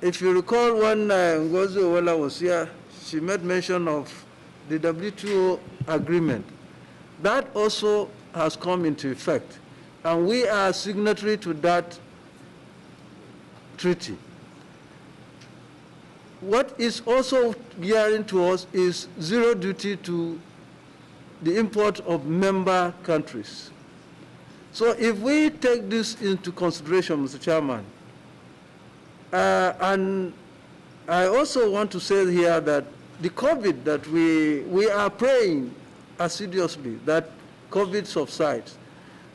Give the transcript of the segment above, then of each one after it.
if you recall, when Ngozi Owela was here, she made mention of the WTO agreement. That also has come into effect, and we are signatory to that treaty. What is also gearing to us is zero duty to the import of member countries. So if we take this into consideration, Mr. Chairman, and I also want to say here that the COVID that we are praying assiduously that COVID subsides.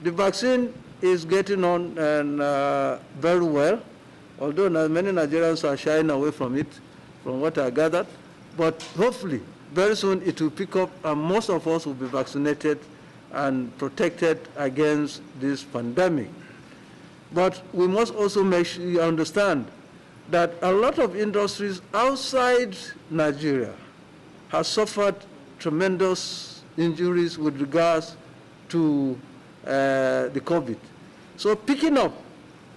The vaccine is getting on and very well, although many Nigerians are shying away from it, from what I gathered. But hopefully, very soon it will pick up and most of us will be vaccinated and protected against this pandemic. But we must also make sure you understand that a lot of industries outside Nigeria have suffered tremendous injuries with regards to the COVID. So picking up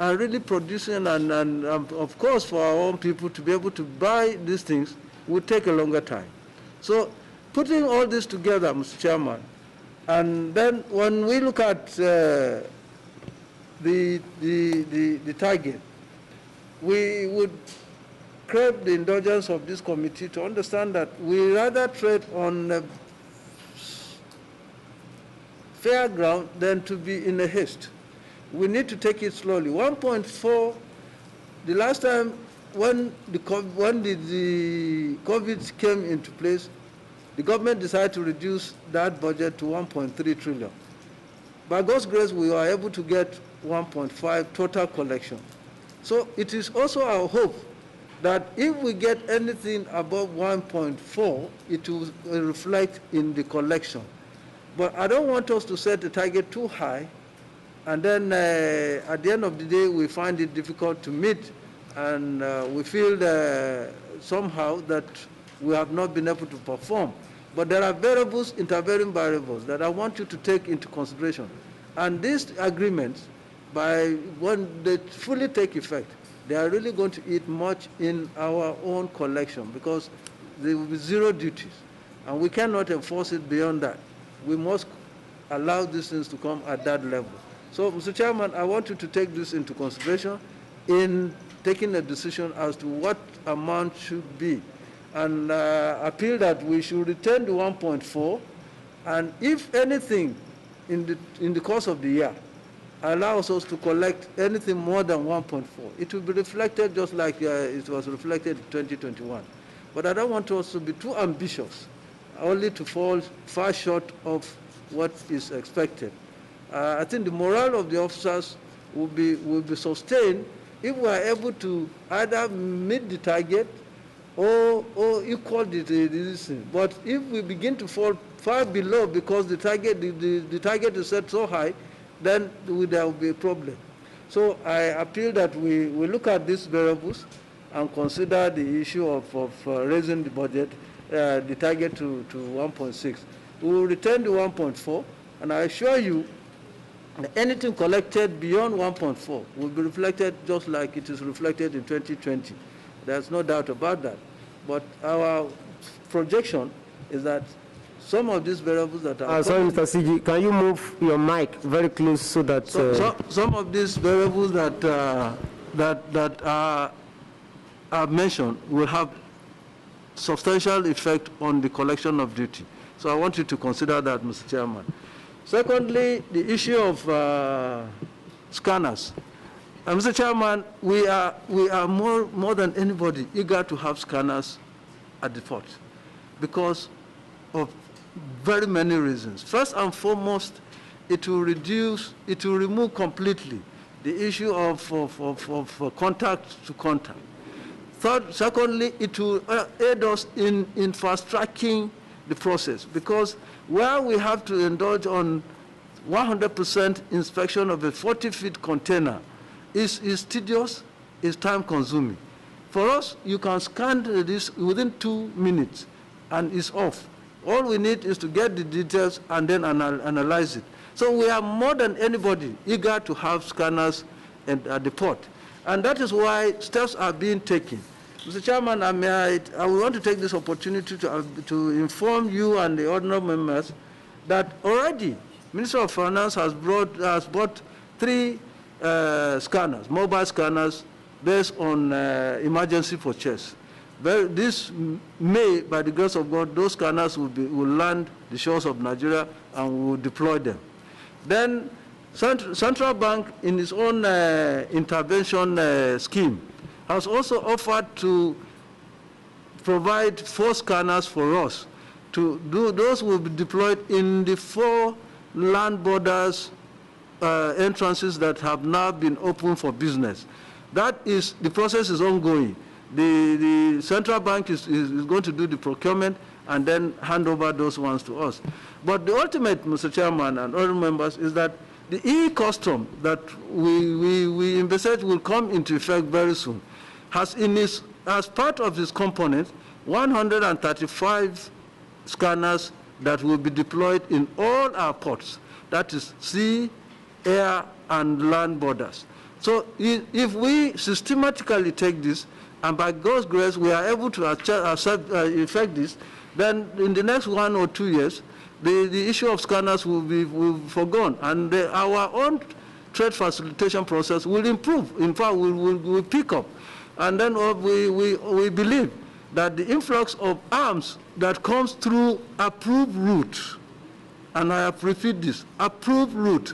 and really producing and of course for our own people to be able to buy these things will take a longer time. So putting all this together, Mr. Chairman, and then when we look at the target, we would crave the indulgence of this committee to understand that we rather trade on fair ground than to be in a haste. We need to take it slowly. 1.4, the last time when the COVID came into place, the government decided to reduce that budget to 1.3 trillion. By God's grace, we were able to get 1.5 total collection. So it is also our hope that if we get anything above 1.4, it will reflect in the collection. But I don't want us to set the target too high, and then at the end of the day, we find it difficult to meet, and we feel somehow that we have not been able to perform. But there are variables, intervarying variables, that I want you to take into consideration. And these agreements, when they fully take effect, they are really going to eat much in our own collection because there will be zero duties. And we cannot enforce it beyond that. We must allow these things to come at that level. So, Mr. Chairman, I want you to take this into consideration in taking a decision as to what amount should be. And appeal that we should return to 1.4, and if anything in the course of the year allows us to collect anything more than 1.4, it will be reflected just like it was reflected in 2021. But I don't want us to be too ambitious, only to fall far short of what is expected. I think the morale of the officers will be sustained if we are able to either meet the target or equal this thing. But if we begin to fall far below because the target is set so high, then there will be a problem. So I appeal that we look at these variables and consider the issue of raising the budget, the target to 1.6. We will return to 1.4, and I assure you that anything collected beyond 1.4 will be reflected just like it is reflected in 2020. There's no doubt about that. But our projection is that some of these variables that are... sorry, Mr. CG, can you move your mic very close so that... some of these variables that are mentioned will have substantial effect on the collection of duty. So I want you to consider that, Mr. Chairman. Secondly, the issue of scanners. Mr. Chairman, we are more than anybody eager to have scanners at the port because of very many reasons. First and foremost, it will remove completely the issue of contact to contact. Secondly, it will aid us in fast-tracking the process because where we have to indulge on 100% inspection of a 40-feet container, is tedious, is time-consuming. For us, you can scan this within 2 minutes, and it's off. All we need is to get the details and then analyze it. So we are more than anybody eager to have scanners at the port. And that is why steps are being taken. Mr. Chairman, I want to take this opportunity to inform you and the honorable members that already Minister of Finance has bought 3 scanners, mobile scanners, based on emergency purchase. This May, by the grace of God, those scanners will land the shores of Nigeria and we will deploy them. Then Central Bank, in its own intervention scheme, has also offered to provide 4 scanners for us. Those will be deployed in the 4 land borders entrances that have now been opened for business. The process is ongoing. The Central Bank is going to do the procurement and then hand over those ones to us. But the ultimate, Mr. Chairman and other members, is that the e-custom that we envisage will come into effect very soon has as part of its component 135 scanners that will be deployed in all our ports, that is sea, air, and land borders. So if we systematically take this, and by God's grace we are able to effect this, then in the next 1 or 2 years, the issue of scanners will be forgone, and our own trade facilitation process will improve. In fact, we'll pick up. And then we believe that the influx of arms that comes through approved route, and I repeat this, approved route,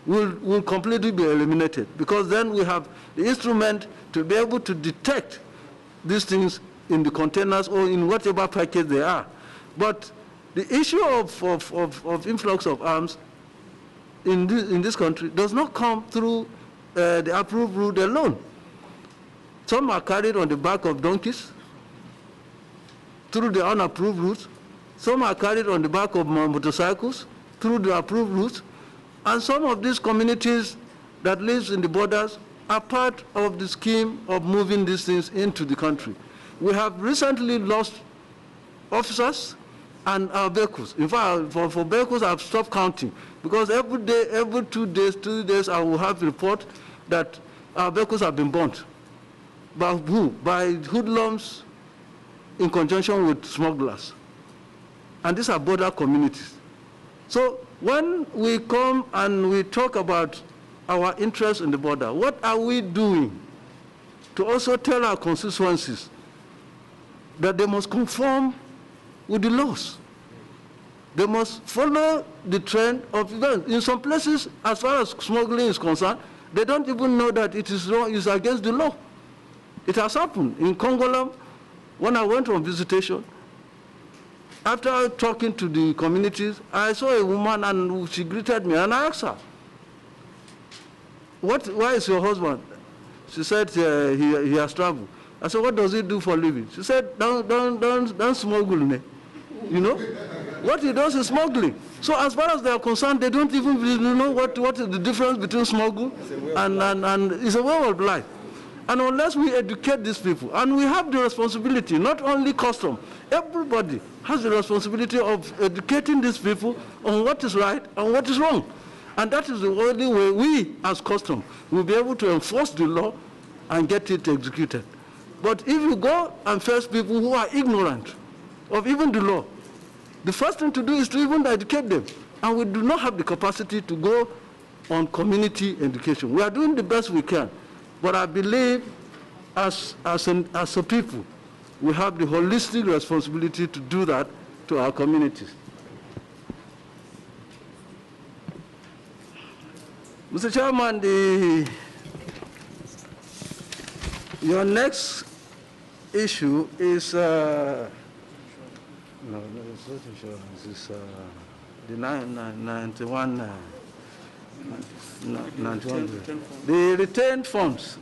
will completely be eliminated, because then we have the instrument to be able to detect these things in the containers or in whatever package they are. But the issue of influx of arms in this country does not come through the approved route alone. Some are carried on the back of donkeys through the unapproved routes. Some are carried on the back of motorcycles through the approved routes. And some of these communities that live in the borders are part of the scheme of moving these things into the country. We have recently lost officers and our vehicles. In fact, for vehicles, I've stopped counting, because every day, every 2 days, I will have a report that our vehicles have been burnt. By who? By hoodlums in conjunction with smugglers. And these are border communities. So when we come and we talk about our interests in the border, what are we doing to also tell our constituencies that they must conform with the laws? They must follow the trend of events. In some places, as far as smuggling is concerned, they don't even know that it is wrong, it's against the law. It has happened in Congolam when I went on visitation. After talking to the communities, I saw a woman and she greeted me, and I asked her, why is your husband? She said he has traveled. I said, what does he do for a living? She said, don't smuggle me. You know? What he does is smuggling. So as far as they are concerned, they don't even really know what is the difference between smuggle and it's a way of life. And unless we educate these people, and we have the responsibility, not only custom, everybody has the responsibility of educating these people on what is right and what is wrong. And that is the only way we, as custom, will be able to enforce the law and get it executed. But if you go and face people who are ignorant of even the law, the first thing to do is to even educate them. And we do not have the capacity to go on community education. We are doing the best we can. But I believe as a people, we have the holistic responsibility to do that to our communities. Mr. Chairman, your next issue is no, it's not insurance. It's the 91. The retained funds,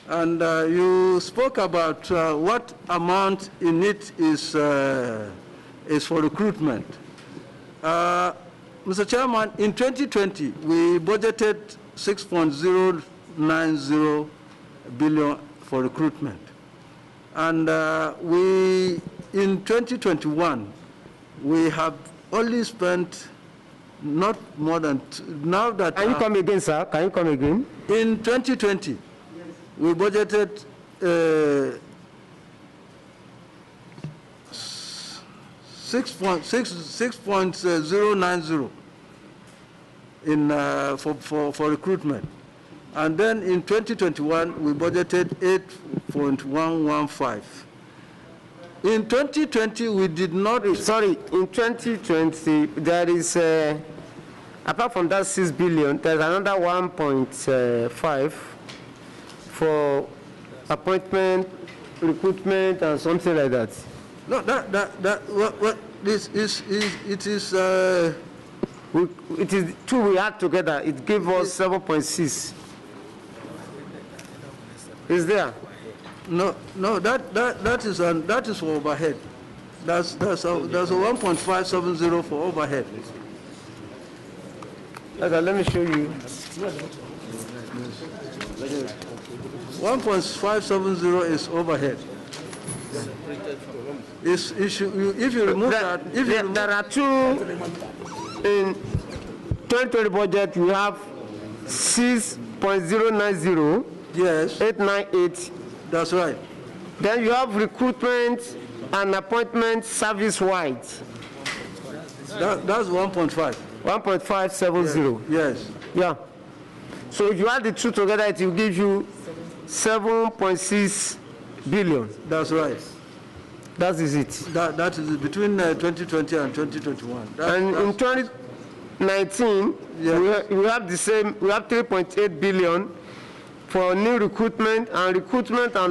and you spoke about what amount in it is for recruitment. Mr. Chairman, in 2020, we budgeted 6.090 billion for recruitment. And in 2021, we have only spent not more than, now that... Can you come again, sir? Can you come again? In 2020, we budgeted 6.090 in for recruitment, and then in 2021 we budgeted 8.115. In 2020 we did not. Sorry, in 2020 there is apart from that 6 billion, there's another 1.5 for appointment, recruitment, and something like that. No, what this is it is. It is two we add together. It gave us 7.6. Is there? No, that is for overhead. That's a 1.570 for overhead. Okay, let me show you. 1.570 is overhead. If you remove that, there are two in 2020 budget. We have 6.090. Yes. 898. That's right. Then you have recruitment and appointment service-wide. That's 1.5. 1.570. Yes. Yeah. So if you add the two together, it will give you 7.6 billion. That's right. That is it. That is between 2020 and 2021. In 2019, yes, we have the same. We have 3.8 billion for new recruitment and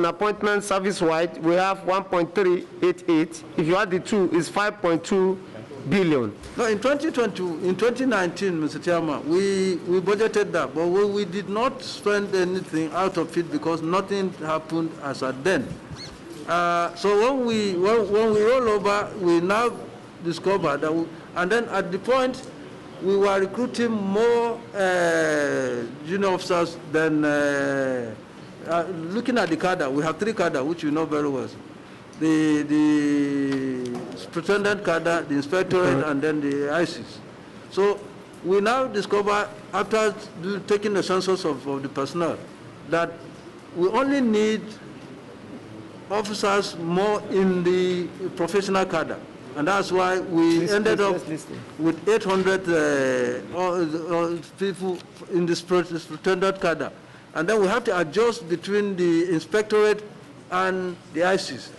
appointment service-wide. We have 1.388. If you add the two, it's 5.2 billion. No, in 2019, Mr. Chairman, we budgeted that, but we did not spend anything out of it because nothing happened as at then. So when we roll over, we now discover that, and then at the point we were recruiting more junior officers than looking at the cadre. We have 3 cadre, which you know very well. The superintendent cadre, the inspectorate, and then the ICs. So we now discover, after taking the census of the personnel, that we only need officers more in the professional cadre. And that's why we ended up with 800 people in the superintendent cadre. And then we have to adjust between the inspectorate and the ICs.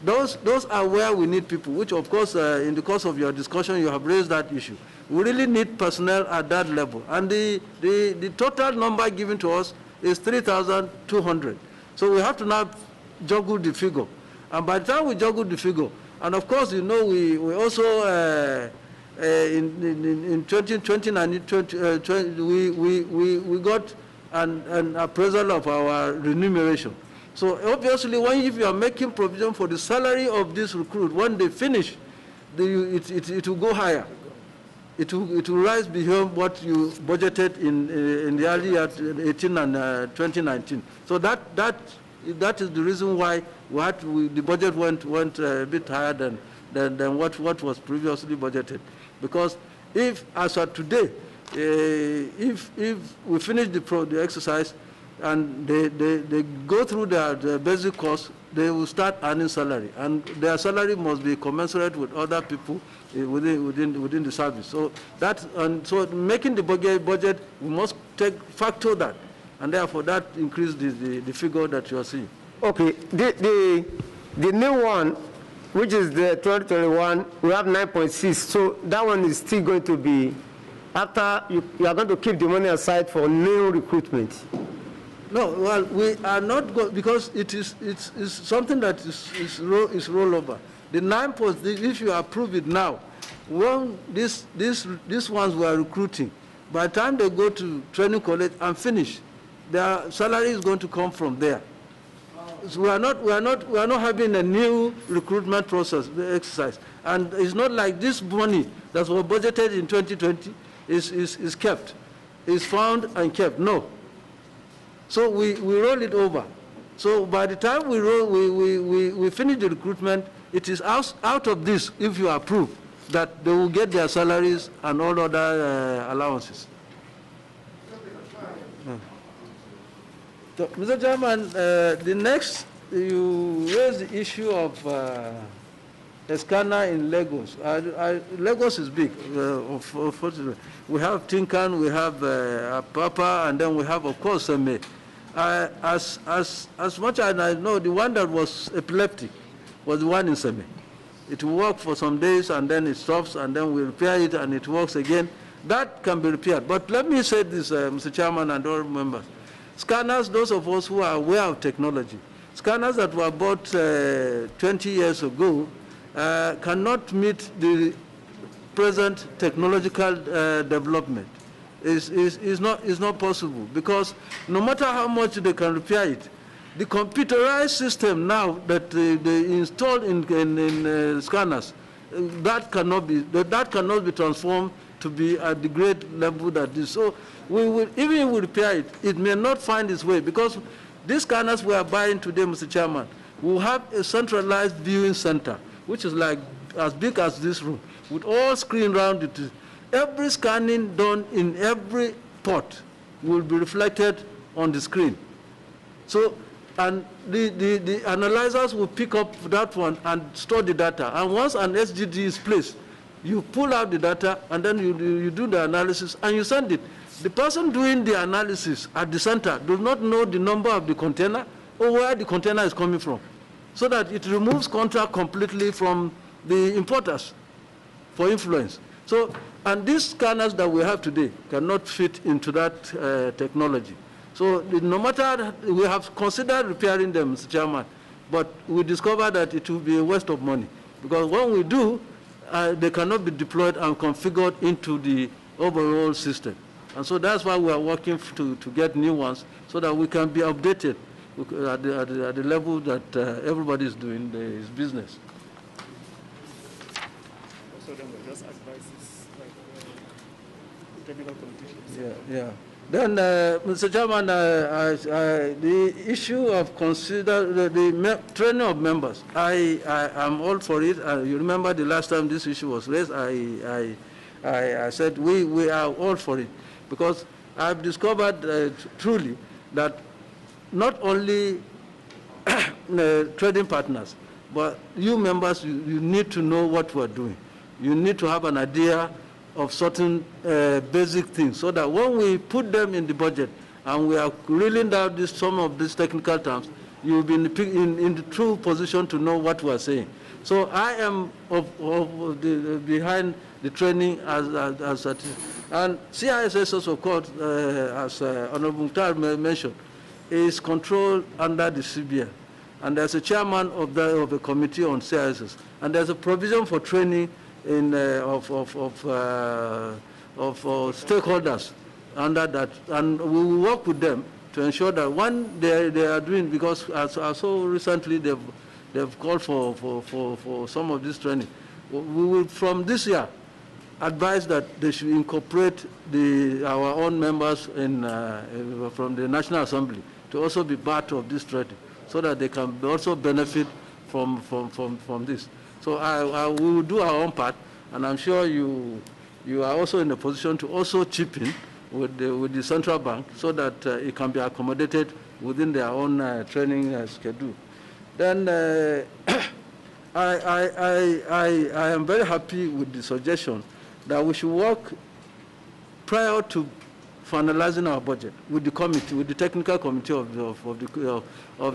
Those are where we need people, which of course in the course of your discussion you have raised that issue. We really need personnel at that level. And the total number given to us is 3,200. So we have to now juggle the figure. And by the time we juggle the figure, and of course, you know, we also, in 2020, we got an appraisal of our remuneration. So obviously, if you are making provision for the salary of this recruit, when they finish, it will go higher. It will rise beyond what you budgeted in the early year 18 and 2019. So that is the reason why the budget went a bit higher than what was previously budgeted. Because if, as of today, if we finish the exercise and they go through the basic course, they will start earning salary, and their salary must be commensurate with other people within the service. So so making the budget, we must factor that, and therefore that increase the figure that you are seeing. Okay, the new one, which is the 2021, we have 9.6. So that one is still going to be, after you are going to keep the money aside for new recruitment. No, well, we are not going, because it's something that is rollover. The 9.6, if you approve it now, when these ones we are recruiting, by the time they go to training college and finish, their salary is going to come from there. So we are not having a new recruitment process, the exercise, and it's not like this money that was budgeted in 2020 is kept, is found and kept. No. So we roll it over. So by the time we finish the recruitment, it is out of this, if you approve, that they will get their salaries and all other allowances. So, Mr. Chairman, the next, you raised the issue of a scanner in Lagos. Lagos is big. We have Tinkan, we have Apapa, and then we have, of course, Seme. As much as I know, the one that was epileptic was the one in Seme. It will work for some days, and then it stops, and then we repair it, and it works again. That can be repaired. But let me say this, Mr. Chairman and all members. Scanners, those of us who are aware of technology, scanners that were bought 20 years ago cannot meet the present technological development. Is not possible, because no matter how much they can repair it, the computerized system now that they installed in scanners, that cannot be transformed to be at the grade level that is. So we will, even if we repair it, it may not find its way, because these scanners we are buying today, Mr. Chairman, will have a centralized viewing center, which is like as big as this room, with all screen around it. Every scanning done in every port will be reflected on the screen. So, and the analyzers will pick up that one and store the data. And once an SGD is placed, you pull out the data, and then you do the analysis, and you send it. The person doing the analysis at the center does not know the number of the container or where the container is coming from, so that it removes contract completely from the importers for influence. So, and these scanners that we have today cannot fit into that technology. So no matter, we have considered repairing them, Mr. Chairman, but we discovered that it will be a waste of money, because when we do, they cannot be deployed and configured into the overall system. And so that's why we are working to get new ones, so that we can be updated at the level that everybody is doing his business. Also, then we just advises like technical communication. Yeah. Then, Mr. Chairman, the issue of the training of members, I am all for it. You remember the last time this issue was raised, I said we are all for it, because I've discovered truly that not only trading partners, but you members, you need to know what we're doing. You need to have an idea of certain basic things, so that when we put them in the budget and we are reeling down some of these technical terms, you'll be in the true position to know what we're saying. So I am behind the training as and CISS also, of course, as Honorable Mukhtar mentioned, is controlled under the CBN, and there's a chairman of a committee on CISS, and there's a provision for training of stakeholders under that, and we will work with them to ensure that one they are doing, because as so recently they've called for some of this training. We will from this year advise that they should incorporate our own members from the National Assembly to also be part of this training, so that they can also benefit from this. So we will do our own part, and I'm sure you are also in a position to also chip in with the central bank, so that it can be accommodated within their own training schedule. Then I am very happy with the suggestion that we should work prior to finalizing our budget with the committee, with the technical committee of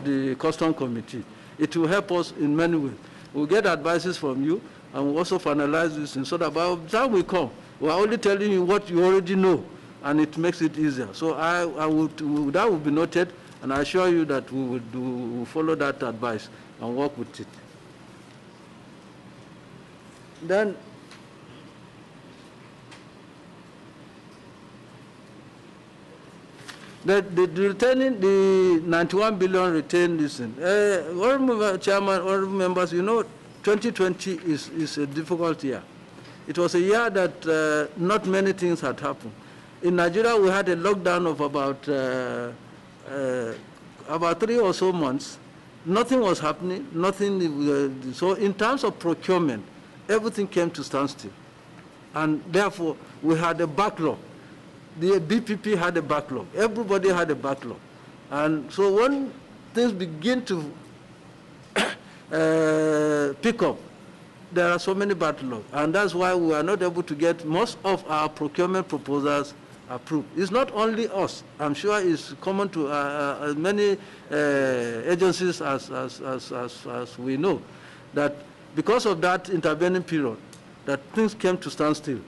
the custom committee. It will help us in many ways. We'll get advices from you, and we'll also finalize this, and so that by the time we come, we're only telling you what you already know, and it makes it easier. So that will be noted, and I assure you that we will follow that advice and work with it. Then, retaining the 91 billion retained listen. Honorable Chairman, honorable members, you know, 2020 is a difficult year. It was a year that not many things had happened. In Nigeria, we had a lockdown of about 3 or so months. Nothing was happening, nothing. So in terms of procurement, everything came to standstill. And therefore, we had a backlog. The BPP had a backlog. Everybody had a backlog. And so when things begin to pick up, there are so many backlogs, and that's why we are not able to get most of our procurement proposals approved. It's not only us. I'm sure it's common to many agencies as we know, that because of that intervening period, that things came to stand still.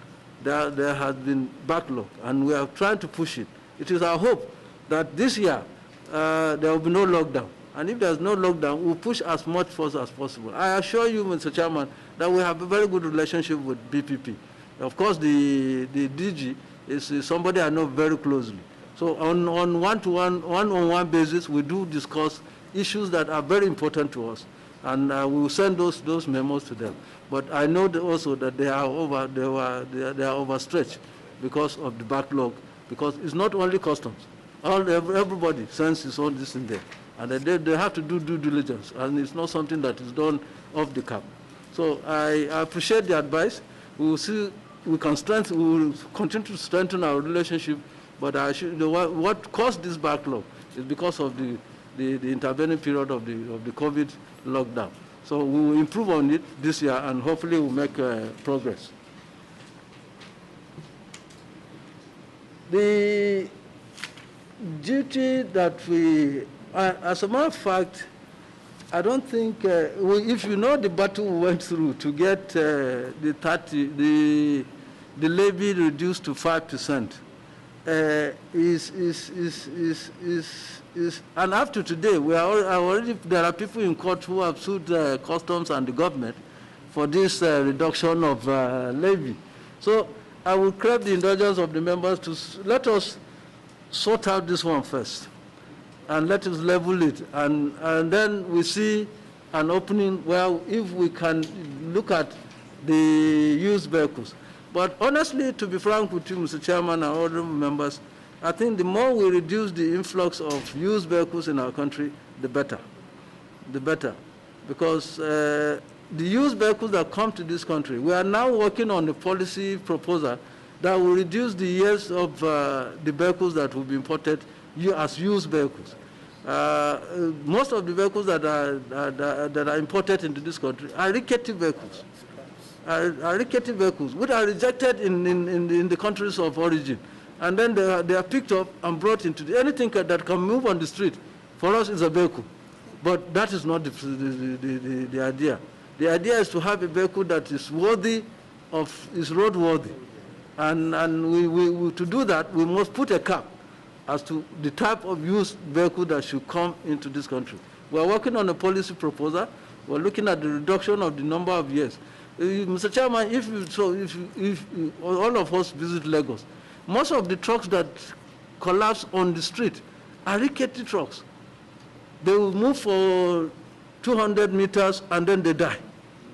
There has been backlog, and we are trying to push it. It is our hope that this year there will be no lockdown. And if there's no lockdown, we'll push as much force as possible. I assure you, Mr. Chairman, that we have a very good relationship with BPP. Of course, the DG is somebody I know very closely. So on one-on-one basis, we do discuss issues that are very important to us, and we will send those memos to them. But I know also that they are overstretched because of the backlog, because it's not only customs. Everybody sends his own this in there. And they have to do due diligence, and it's not something that is done off the cuff. So I appreciate the advice. We will see, we will continue to strengthen our relationship, but what caused this backlog is because of the intervening period of the COVID lockdown. So we will improve on it this year, and hopefully we'll make progress. The duty that as a matter of fact, I don't think, if you know the battle we went through to get the levy reduced to 5%, and up to today, there are people in court who have sued customs and the government for this reduction of levy. So I will crave the indulgence of the members to let us sort out this one first, and let us level it, and then we see an opening where if we can look at the used vehicles. But honestly, to be frank with you, Mr. Chairman and other members, I think the more we reduce the influx of used vehicles in our country, the better. The better. Because the used vehicles that come to this country, we are now working on a policy proposal that will reduce the years of the vehicles that will be imported as used vehicles. Most of the vehicles that are imported into this country are rickety vehicles. Are rickety vehicles, which are rejected in the countries of origin. And then they are picked up and brought into anything that can move on the street. For us, is a vehicle. But that is not the idea. The idea is to have a vehicle that is roadworthy. And to do that, we must put a cap as to the type of used vehicle that should come into this country. We are working on a policy proposal. We are looking at the reduction of the number of years. Mr. Chairman, if all of us visit Lagos, most of the trucks that collapse on the street are rickety trucks. They will move for 200 meters and then they die.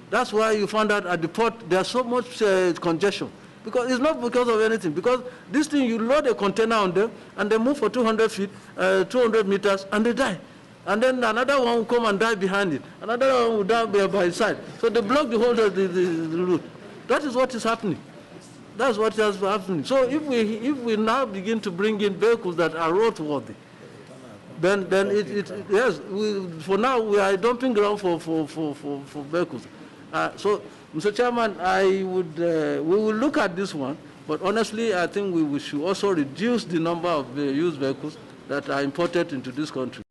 That's why you find out at the port there's so much congestion. Because it's not because of anything. Because this thing, you load a container on them and they move for 200 feet, 200 meters, and they die. And then another one will come and die behind it. Another one will die by his side. So they block the whole of the route. That is what is happening. That's what is happening. So if we now begin to bring in vehicles that are roadworthy, then yes, for now we are a dumping ground for vehicles. So, Mr. Chairman, we will look at this one, but honestly, I think we should also reduce the number of used vehicles that are imported into this country.